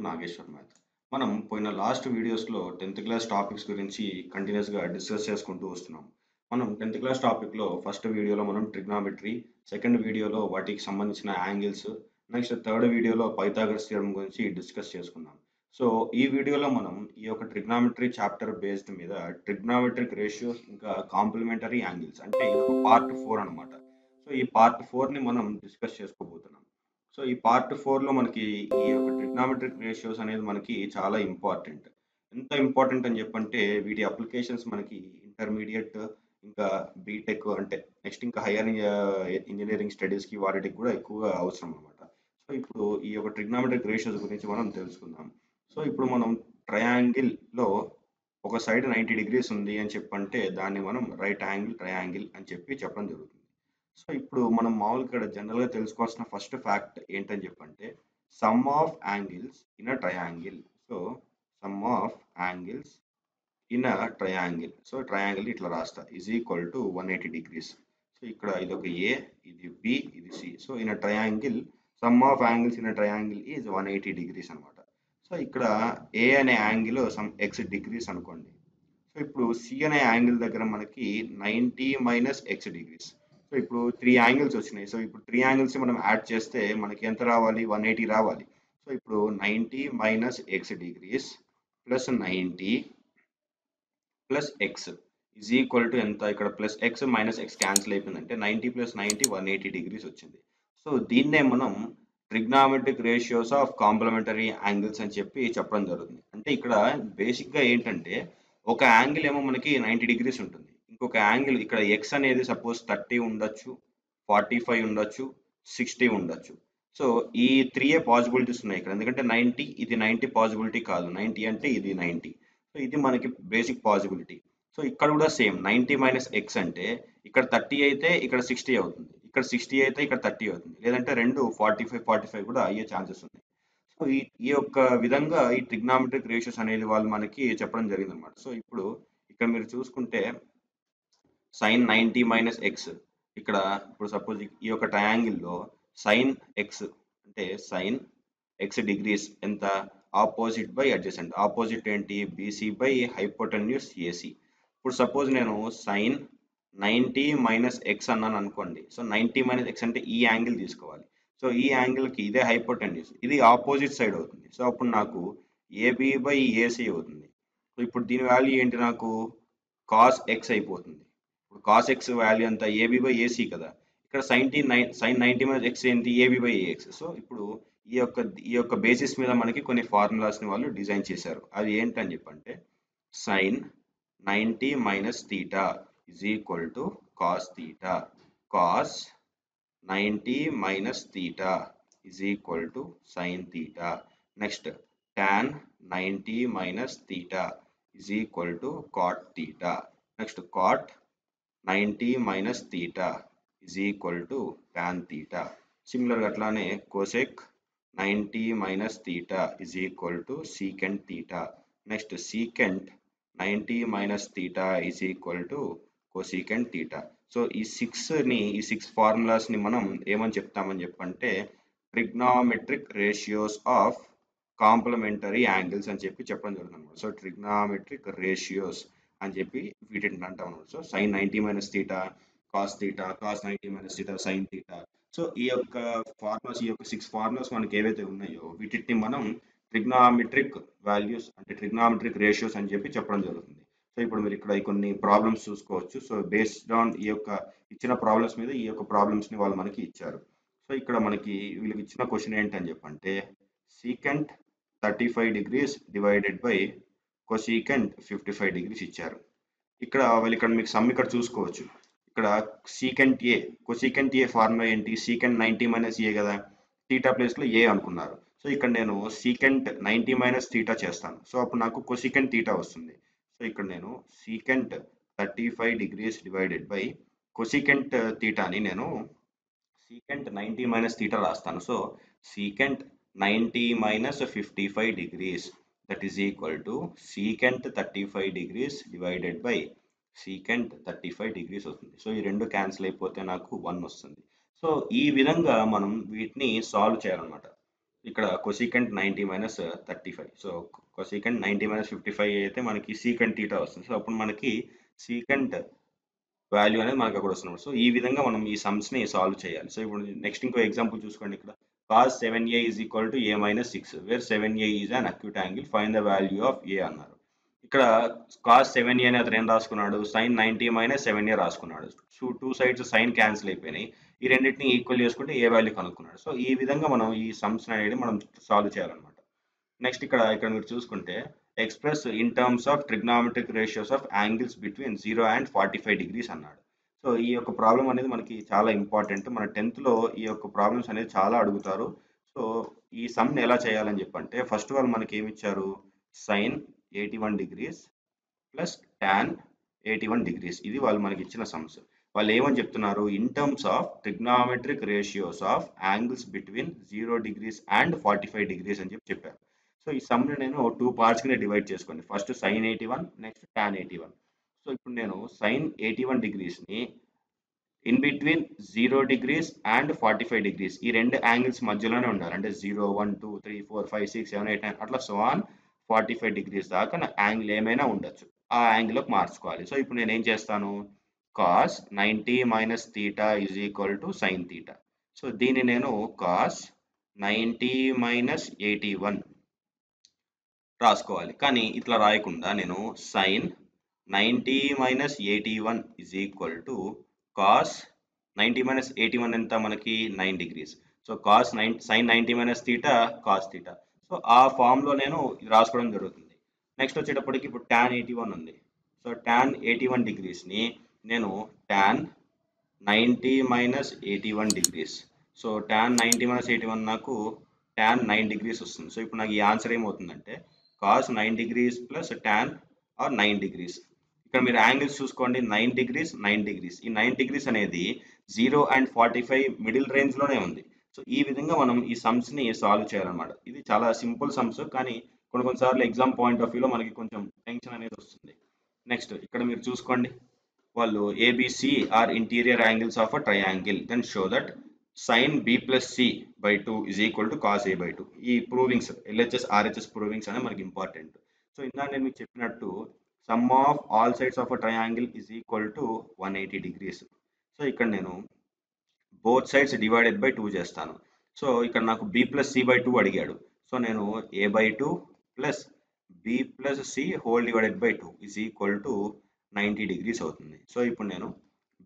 Nageshwar math. మనం పోయిన last వీడియోస్‌లో 10థ్ క్లాస్ టాపిక్స్ గురించి కంటిన్యూయస్‌గా డిస్కస్ చేసుకుంటూ వస్తున్నాం. మనం 10థ్ క్లాస్ టాపిక్‌లో ఫస్ట్ వీడియోలో మనం ట్రిగ్నామెట్రీ, సెకండ్ వీడియోలో వాటికి సంబంధించిన యాంగిల్స్, నెక్స్ట్ థర్డ్ వీడియోలో పైథాగరస్ థియరమ్ గురించి డిస్కస్ చేసుకున్నాం. సో, ఈ వీడియోలో మనం ఈ యొక్క ట్రిగ్నామెట్రీ చాప్టర్ బేస్డ్ మీద ట్రిగ్నామెట్రిక్ రేషియోస్ ఇంకా కాంప్లిమెంటరీ యాంగిల్స్ అంటే ఇదొక పార్ట్ 4 అన్నమాట. సో, ఈ పార్ట్ 4ని మనం డిస్కస్ చేసుకోబోతున్నాం. సో ఈ పార్ట్ 4లో మనకి ఈ యొక్క ట్రిగ్నామెట్రిక్ రేషియోస్ అనేది మనకి చాలా ఇంపార్టెంట్. ఎంత ఇంపార్టెంట్ అని చెప్పంటే వీటి అప్లికేషన్స్ మనకి ఇంటర్మీడియట్ ఇంకా బీటెక్ అంటే నెక్స్ట్ ఇంకా హైయర్ ఇంజనీరింగ్ స్టడీస్కి వాటికి కూడా ఎక్కువగా అవసరం అనమాట. సో ఇప్పుడు ఈ యొక్క ట్రిగ్నామెట్రిక్ రేషియోస్ గురించి మనం తెలుసుకుందాం. సో ఇప్పుడు మనం ట్రయాంగిల్లో ఒక సైడ్ 90 డిగ్రీస్ ఉంది అని చెప్పంటే దాన్ని మనం రైట్ యాంగిల్ ట్రయాంగిల్ అని చెప్పడం జరుగుతుంది. సో ఇప్పుడు మనం మామూలుగా ఇక్కడ జనరల్గా తెలుసుకోవాల్సిన ఫస్ట్ ఫ్యాక్ట్ ఏంటని చెప్పంటే sum of angles in a triangle. So sum of angles in a triangle. So triangle ఇట్లా రాస్తా is equal to 180 degrees. So ఇక్కడ ఇది ఒక ఏ, ఇది బి, ఇది C. So in a triangle sum of angles in a triangle is 180 degrees అనమాట. So ఇక్కడ A అనే యాంగిల్ సమ్ ఎక్స్ డిగ్రీస్ అనుకోండి. సో ఇప్పుడు సి అనే యాంగిల్ దగ్గర మనకి 90 మైనస్ ఎక్స్ డిగ్రీస్. సో ఇప్పుడు 3 యాంగిల్స్ వచ్చినాయి. సో ఇప్పుడు 3 యాంగిల్స్ మనం యాడ్ చేస్తే మనకి ఎంత రావాలి? 180 రావాలి. సో ఇప్పుడు 90 minus X degrees plus 90 plus X is equal to ఎంత? ఇక్కడ plus X minus X cancel అయిపోయిందంటే 90 ప్లస్ 90 180 డిగ్రీస్ వచ్చింది. సో దీన్నే మనం trigonometric ratios of complementary angles అని చెప్పడం జరుగుతుంది. అంటే ఇక్కడ బేసిక్గా ఏంటంటే ఒక యాంగిల్ ఏమో మనకి 90 డిగ్రీస్ ఉంటుంది. ఇంకొక యాంగిల్ ఇక్కడ ఎక్స్ అనేది సపోజ్ 30 ఉండొచ్చు, 45 ఉండొచ్చు, 60 ఉండొచ్చు. సో ఈ 3 పాసిబిలిటీస్ ఉన్నాయి ఇక్కడ. ఎందుకంటే 90 ఇది 90 పాసిబిలిటీ కాదు, 90 అంటే ఇది 90. సో ఇది మనకి బేసిక్ పాసిబిలిటీ. సో ఇక్కడ కూడా సేమ్ 90 మైనస్ ఎక్స్ అంటే ఇక్కడ 30 అయితే ఇక్కడ 60 అవుతుంది, ఇక్కడ 60 అయితే ఇక్కడ 30 అవుతుంది, లేదంటే రెండు 45 కూడా అయ్యే ఛాన్సెస్ ఉన్నాయి. సో ఈ యొక్క విధంగా ఈ ట్రిగ్నామెట్రిక్ రేషియోస్ అనేది వాళ్ళు మనకి చెప్పడం జరిగింది అనమాట. సో ఇప్పుడు ఇక్కడ మీరు చూసుకుంటే సైన్ 90 మైనస్ ఎక్స్, ఇక్కడ ఇప్పుడు సపోజ్ ఈ యొక్క ట్రయాంగిల్లో సైన్ ఎక్స్ అంటే సైన్ ఎక్స్ డిగ్రీస్ ఎంత? Opposite by adjacent. ఆపోజిట్ ఏంటి? BC by hypotenuse AC. ఇప్పుడు సపోజ్ నేను సైన్ 90 మైనస్ ఎక్స్ అన్నాను అనుకోండి. సో 90 మైనస్ ఎక్స్ అంటే ఈ యాంగిల్ తీసుకోవాలి. సో ఈ యాంగిల్కి ఇదే హైపోటెన్యూస్, ఇది ఆపోజిట్ సైడ్ అవుతుంది. సో అప్పుడు నాకు ఏబి బై ఏసీ అవుతుంది. సో ఇప్పుడు దీని వాల్యూ ఏంటి? నాకు కాస్ ఎక్స్ అయిపోతుంది. ఇప్పుడు కాస్ ఎక్స్ వాల్యూ అంతా ఏబి బై ఏసీ కదా. ఇక్కడ సైన్ 90 మైనస్ ఎక్స్ ఏంటి? AB by AX. సో ఇప్పుడు ఈ యొక్క బేసిస్ మీద మనకి కొన్ని ఫార్ములాస్ని వాళ్ళు డిజైన్ చేశారు. అవి ఏంటని చెప్పంటే sine 90 minus theta is equal to cos theta, cos 90 minus theta is equal to sine theta. Next tan 90 minus theta is equal to cot theta. Next cot 90 minus theta is equal to tan theta. సిమిలర్గా అట్లానే cosec 90 minus theta is equal to secant theta. Next secant 90 minus theta is equal to cosecant theta. So ఈ six ఫార్ములాస్ని మనం ఏమని చెప్తామని చెప్పంటే trigonometric ratios of complementary angles అని చెప్పడం జరుగుతుంది అనమాట. సో ట్రిగ్నామెట్రిక్ రేషియోస్ అని వీటిని అంటాం అనమాట. So sine 90 minus theta, cos theta, cos 90 minus theta, sine theta. So ఈ యొక్క ఫార్ములాస్, ఈ యొక్క 6 ఫార్ములాస్ మనకి ఏవైతే ఉన్నాయో వీటిని మనం ట్రిగ్నామెట్రిక్ వాల్యూస్ అంటే ట్రిగ్నామెట్రిక్ రేషియోస్ అని చెప్పడం జరుగుతుంది. సో ఇప్పుడు మీరు ఇక్కడ కొన్ని ప్రాబ్లమ్స్ చూసుకోవచ్చు. సో బేస్డ్ ఆన్ ఈ యొక్క ఇచ్చిన ప్రాబ్లమ్స్ మీద ఈ యొక్క ప్రాబ్లమ్స్ని వాళ్ళు మనకి ఇచ్చారు. సో ఇక్కడ మనకి వీళ్ళకి ఇచ్చిన క్వశ్చన్ ఏంటని చెప్పంటే secant 35 degrees divided by cosecant 55 degrees ఇచ్చారు. ఇక్కడ మీకు సమ్ ఇక్కడ చూసుకోవచ్చు. ఇక్కడ secant A, cosecant A formula ఏంటి? సీకెంట్ 90 మైనస్ ఏ కదా, థీటా ప్లేస్లో ఏ అనుకున్నారు. సో ఇక్కడ నేను సీకెంట్ 90 మైనస్ థీటా చేస్తాను. సో అప్పుడు నాకు కొసీకెంట్ థీటా వస్తుంది. సో ఇక్కడ నేను secant 35 degrees divided by cosecant థీటాని నేను సీకెంట్ 90 మైనస్ థీటా రాస్తాను. So secant 90 minus 55 degrees that is equal to secant 35 degrees divided by secant 35 degrees వస్తుంది. సో ఈ రెండు క్యాన్సిల్ అయిపోతే నాకు 1 వస్తుంది. సో ఈ విధంగా మనం వీటిని సాల్వ్ చేయాలన్నమాట. ఇక్కడ cosecant 90 minus 35. So cosecant 90 minus 55 అయితే మనకి సీకెంట్ థీటా వస్తుంది. సో అప్పుడు మనకి సీకెంట్ వాల్యూ అనేది మనకు అక్కడ వస్తుంది. సో ఈ విధంగా మనం ఈ సమ్స్ ని సాల్వ్ చేయాలి. సో ఇప్పుడు నెక్స్ట్ ఇంకో ఎగ్జాంపుల్ చూసుకోండి. ఇక్కడ cos 7a is equal to a minus 6 where 7a is an acute angle, find the value of a అన్నారు. ఇక్కడ cos 7a అని అతను ఏం రాసుకున్నాడు, sin 90 మైనస్ 7a రాసుకున్నాడు. So two sides sign cancel అయిపోయినాయి. ఈ రెండింటిని ఈక్వల్ చేసుకుంటే ఏ వాల్యూ కనుక్కున్నాడు. సో ఈ విధంగా మనం ఈ సమ్స్ అనేది మనం సాల్వ్ చేయాలన్నమాట. నెక్స్ట్ ఇక్కడ మీరు చూసుకుంటే express in terms of trigonometric ratios of angles between 0 and 45 degrees అన్నాడు. సో ఈ యొక్క ప్రాబ్లం అనేది మనకి చాలా ఇంపార్టెంట్. మన 10th లో ఈ యొక్క ప్రాబ్లమ్స్ అనేది చాలా అడుగుతారు. సో ఈ సమ్ని ఎలా చేయాలని చెప్పంటే ఫస్ట్ ఆఫ్ ఆల్ మనకి ఏమి ఇచ్చారు, sine 81 degrees plus tan 81 degrees. ఇది వాళ్ళు మనకి ఇచ్చిన సమ్స్. వాళ్ళు ఏమని చెప్తున్నారు, in terms of trigonometric ratios of angles between 0 degrees and 45 degrees అని చెప్పారు. సో ఈ సమ్ని నేను 2 పార్ట్స్ కింద డివైడ్ చేసుకోండి. First sine 81, next tan 81. So ఇప్పుడు నేను సైన్ 81 డిగ్రీస్ని in between 0 degrees and 45 degrees ఈ రెండు యాంగిల్స్ మధ్యలోనే ఉండాలి. అంటే 0, 1, 2, 3, 4, 5, 6, 7, 8, 9 అట్లా సో ఆన్ 45 డిగ్రీస్ దాకా నా యాంగిల్ ఏమైనా ఉండొచ్చు. ఆ యాంగిల్లోకి మార్చుకోవాలి. సో ఇప్పుడు నేను ఏం చేస్తాను, cos 90 minus theta is equal to sine theta. So దీన్ని నేను కాస్ 90 మైనస్ 81 రాసుకోవాలి. కానీ ఇట్లా రాయకుండా నేను sine 90 minus 81 is equal to cos 90 minus 81 ఎంత మనకి 9 degrees. So cos sine 90 minus theta cos theta. So ఆ ఫామ్లో నేను ఇది రాసుకోవడం జరుగుతుంది. నెక్స్ట్ వచ్చేటప్పటికి ఇప్పుడు టాన్ 81 ఉంది. సో టాన్ 81 డిగ్రీస్ని నేను tan 90 minus 81 degrees. So tan 90 minus 81 నాకు టాన్ 9 డిగ్రీస్ వస్తుంది. సో ఇప్పుడు నాకు ఈ ఆన్సర్ ఏమవుతుందంటే cos 9 degrees plus tan or 9 degrees. ఇక్కడ మీరు యాంగిల్స్ చూసుకోండి, 9 డిగ్రీస్ 9 డిగ్రీస్. ఈ 9 డిగ్రీస్ అనేది 0 అండ్ 45 మిడిల్ రేంజ్లోనే ఉంది. సో ఈ విధంగా మనం ఈ సమ్స్ని సాల్వ్ చేయాలన్నమాట. ఇది చాలా సింపుల్ సమ్స్, కానీ కొన్నిసార్లు ఎగ్జామ్ పాయింట్ ఆఫ్ వ్యూలో మనకి కొంచెం టెన్షన్ అనేది వస్తుంది. నెక్స్ట్ ఇక్కడ మీరు చూసుకోండి, వాళ్ళు ABC are interior angles of a triangle, then show that sin b plus c by 2 is equal to cos a by 2. ఈ ప్రూవింగ్స్ LHS RHS ప్రూవింగ్స్ అనేది మనకి ఇంపార్టెంట్. సో ఇందాక నేను మీకు చెప్పినట్టు some of all sides of a triangle is equal to 180 degrees. So ఇక్కడ నేను both sides divided by 2 చేస్తాను. సో ఇక్కడ నాకు b ప్లస్ c బై 2 అడిగాడు. సో నేను a by 2 plus b plus c whole divided by 2 is equal to 90 degrees అవుతుంది. So ఇప్పుడు నేను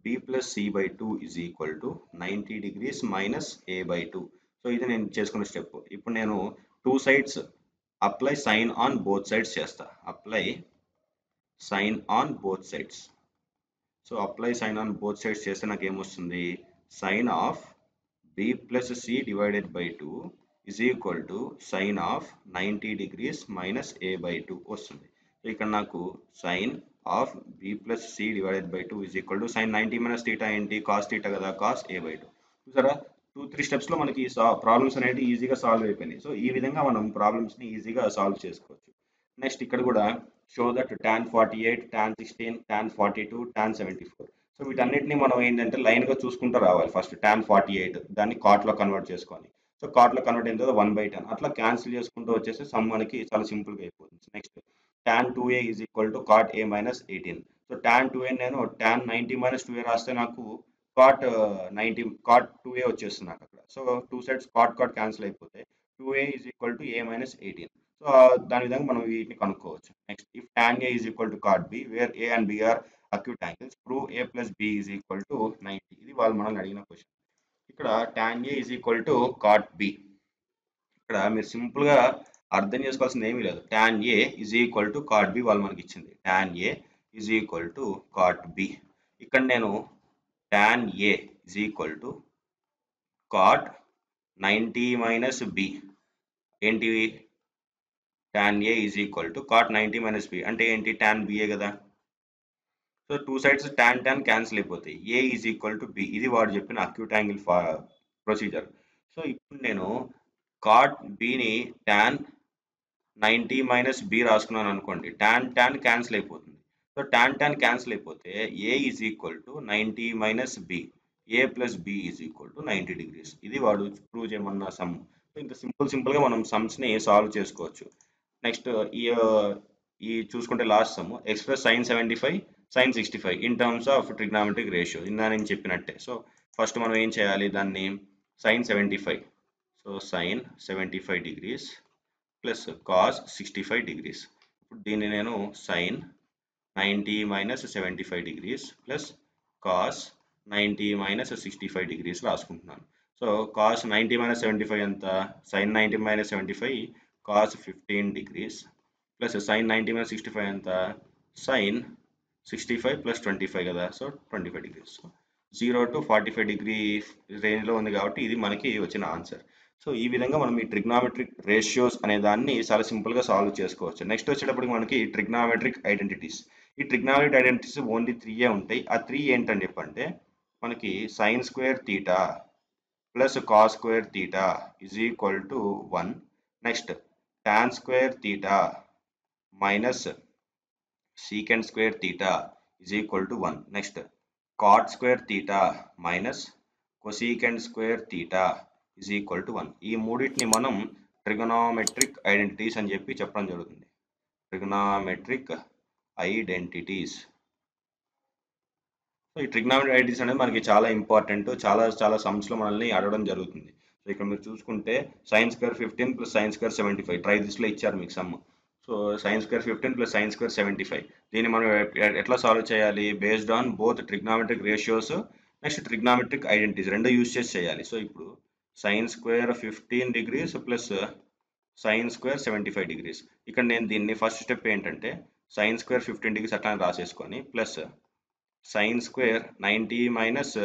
b plus c by 2 is equal to 90 degrees minus a by 2. So ఇది నేను చేసుకున్న step. ఇప్పుడు నేను two sides apply sine on both sides చేస్తా. Apply sine on both sides. So apply sine on both sides చేస్తే నాకు ఏమొస్తుంది, sine of b plus c divided by 2 is equal to sine of 90 degrees minus a by 2 వస్తుంది. So ఇక్కడ నాకు sine of b plus c divided by 2 is equal to sine 90 minus theta ఏంటి, cos theta కదా, cos a by 2. చూసారా, 2-3 స్టెప్స్లో మనకి problems అనేవి ఈజీగా solve అయిపోయినాయి. సో ఈ విధంగా మనం ప్రాబ్లమ్స్ని ఈజీగా సాల్వ్ చేసుకోవచ్చు. నెక్స్ట్ ఇక్కడ కూడా show that tan 48, tan 16, tan 42, tan 74. So వీటన్నిటిని మనం ఏంటంటే లైన్గా చూసుకుంటూ రావాలి. ఫస్ట్ tan 48 దాన్ని కాట్లో కన్వర్ట్ చేసుకోవాలి. సో కాట్లో కన్వర్ట్ అయిన తర్వాత 1/10 అట్లా క్యాన్సిల్ చేసుకుంటూ వచ్చేసి సమ్ మనకి చాలా సింపుల్గా అయిపోతుంది. Next tan 2a is equal to cot a minus 18. So tan 2a నేను tan 90 minus 2a రాస్తే నాకు cot 2a వచ్చేస్తుంది నాకు అక్కడ. So two sides cot cancel అయిపోతే 2a is equal to a minus 18. So దాని విధంగా మనం వీటిని కనుక్కోవచ్చు. Next if tan a is equal to cot b where a and b are acute angles, prove a plus b is equal to 90. ఇది వాళ్ళు మనల్ని అడిగిన క్వశ్చన్. ఇక్కడ tan a is equal to cot b. ఇక్కడ మీరు సింపుల్గా అర్థం చేసుకోవాల్సింది ఏమీ లేదు. tan a is equal to cot b వాళ్ళు మనకి ఇచ్చింది. tan a is equal to cot b. ఇక్కడ నేను tan a is equal to cot 90 minus b. ఏంటి, tan a is equal to cot 90 minus b అంటే ఏంటి, tan b కదా. So two sides tan cancel అయిపోతాయి. a is equal to b. ఇది వాడు చెప్పిన అక్యూట్ యాంగిల్ ప్రొసీజర్. సో ఇప్పుడు నేను cot bని tan 90 మైనస్ b రాసుకున్నాను అనుకోండి, tan క్యాన్సిల్ అయిపోతుంది. సో tan క్యాన్సిల్ అయిపోతే a is equal to 90 minus b, a plus b is equal to 90 degrees. ఇది వాడు ప్రూవ్ చేయమన్న సమ్. ఇంత సింపుల్గా మనం సమ్స్ని సాల్వ్ చేసుకోవచ్చు. నెక్స్ట్ ఈ ఈ చూసుకుంటే last sum express sine 75 sine 65 in terms of trigonometric ratio ఇందా నేను చెప్పినట్టే. సో ఫస్ట్ మనం ఏం చేయాలి, దాన్ని sine 75, so sine 75 degrees plus cos 65 degrees. ఇప్పుడు దీన్ని నేను sine 90 minus 75 degrees plus cos 90 minus 65 degrees రాసుకుంటున్నాను. సో కాస్ 90 మైనస్ 75 ఎంత, sine 90 minus 75 cos 15 degrees plus sine 90 minus 65 ఎంత, సైన్ 65 ప్లస్ 25 కదా, so 25 degrees. So 0 to 45 degree రేంజ్లో ఉంది కాబట్టి ఇది మనకి వచ్చిన ఆన్సర్. సో ఈ విధంగా మనం ఈ ట్రిగ్నామెట్రిక్ రేషియోస్ అనే దాన్ని చాలా సింపుల్గా సాల్వ్ చేసుకోవచ్చు. నెక్స్ట్ వచ్చేటప్పటికి మనకి ట్రిగ్నామెట్రిక్ ఐడెంటిటీస్. ఈ ట్రిగ్నామెట్రిక్ ఐడెంటిటీస్ ఓన్లీ 3 ఉంటాయి. ఆ 3 ఏంటని చెప్పంటే మనకి sign square theta plus cos square theta is equal to 1. Next tan square theta minus secant square theta is equal to 1. Next, cot square theta minus cosecant square theta is equal to 1. ఈ మూడింటిని మనం trigonometric identities అని చెప్పి చెప్పడం జరుగుతుంది. Trigonometric identities. So ఈ trigonometric identities అనేది మనకి చాలా ఇంపార్టెంట్. చాలా సమ్స్లో మనల్ని అడగడం జరుగుతుంది. సో ఇక్కడ మీరు చూసుకుంటే sine square 15 plus sine square 75 try దిస్లో ఇచ్చారు మీకు sum. So sine square 15 plus sine square 75 దీన్ని మనం ఎట్లా సాల్వ్ చేయాలి, based on both trigonometric ratios next trigonometric identities రెండు యూజ్ చేసి చేయాలి. సో ఇప్పుడు sine square 15 degrees plus sine square 75 degrees. ఇక్కడ నేను దీన్ని ఫస్ట్ స్టెప్ ఏంటంటే సైన్ స్క్వేర్ 15 డిగ్రీస్ అట్లా రాసేసుకొని plus sine square 90 minus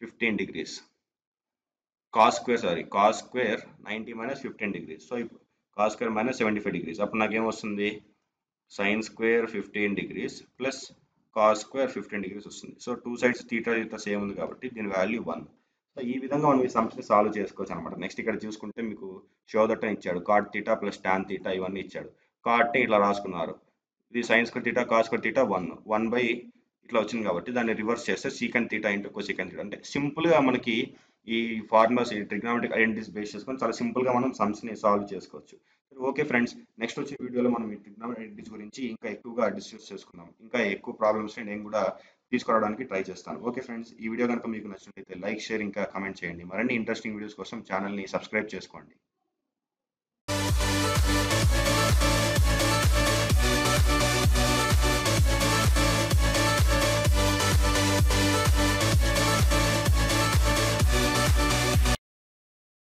15 degrees cos square 90 minus 15 degrees. So ఇప్పుడు కాస్ స్క్వేర్ మైనస్ 75 డిగ్రీస్. అప్పుడు నాకేం వస్తుంది, sine square 15 degrees plus cos square 15 degrees వస్తుంది. So two sides theta same ఉంది కాబట్టి దీని వాల్యూ 1. సో ఈ విధంగా మనం ఈ సమ్స్ని సాల్వ్ చేసుకోవచ్చు అనమాట. నెక్స్ట్ ఇక్కడ చూసుకుంటే మీకు షో దట్ ఇచ్చాడు, cot theta plus tan theta ఇవన్నీ ఇచ్చాడు. కాట్ని ఇట్లా రాసుకున్నారు, ఇది sine square theta cos square theta 1 by ఇట్లా వచ్చింది కాబట్టి దాన్ని రివర్స్ చేస్తే secant theta into cosecant theta. అంటే సింపుల్గా మనకి ఈ ఫార్ములాస్ ఈ ట్రిగ్నామెట్రిక్ ఐడెంటిటీస్ బేస్ చేసుకొని చాలా సింపుల్గా మనం సమ్స్ని సాల్వ్ చేసుకోవచ్చు. ఓకే ఫ్రెండ్స్, నెక్స్ట్ వచ్చే వీడియోలో మనం ఈ ట్రిగ్నామెట్రిక్ ఐడెంటిటీస్ గురించి ఇంకా ఎక్కువగా డిస్కస్ చేసుకుందాం. ఇంకా ఎక్కువ ప్రాబ్లమ్స్ని నేను కూడా తీసుకురావడానికి ట్రై చేస్తాను. ఓకే ఫ్రెండ్స్, ఈ వీడియో కనుక మీకు నచ్చినట్లయితే లైక్, షేర్ ఇంకా కామెంట్ చేయండి. మరిన్ని ఇంట్రెస్టింగ్ వీడియోస్ కోసం ఛానల్ని సబ్స్క్రైబ్ చేసుకోండి.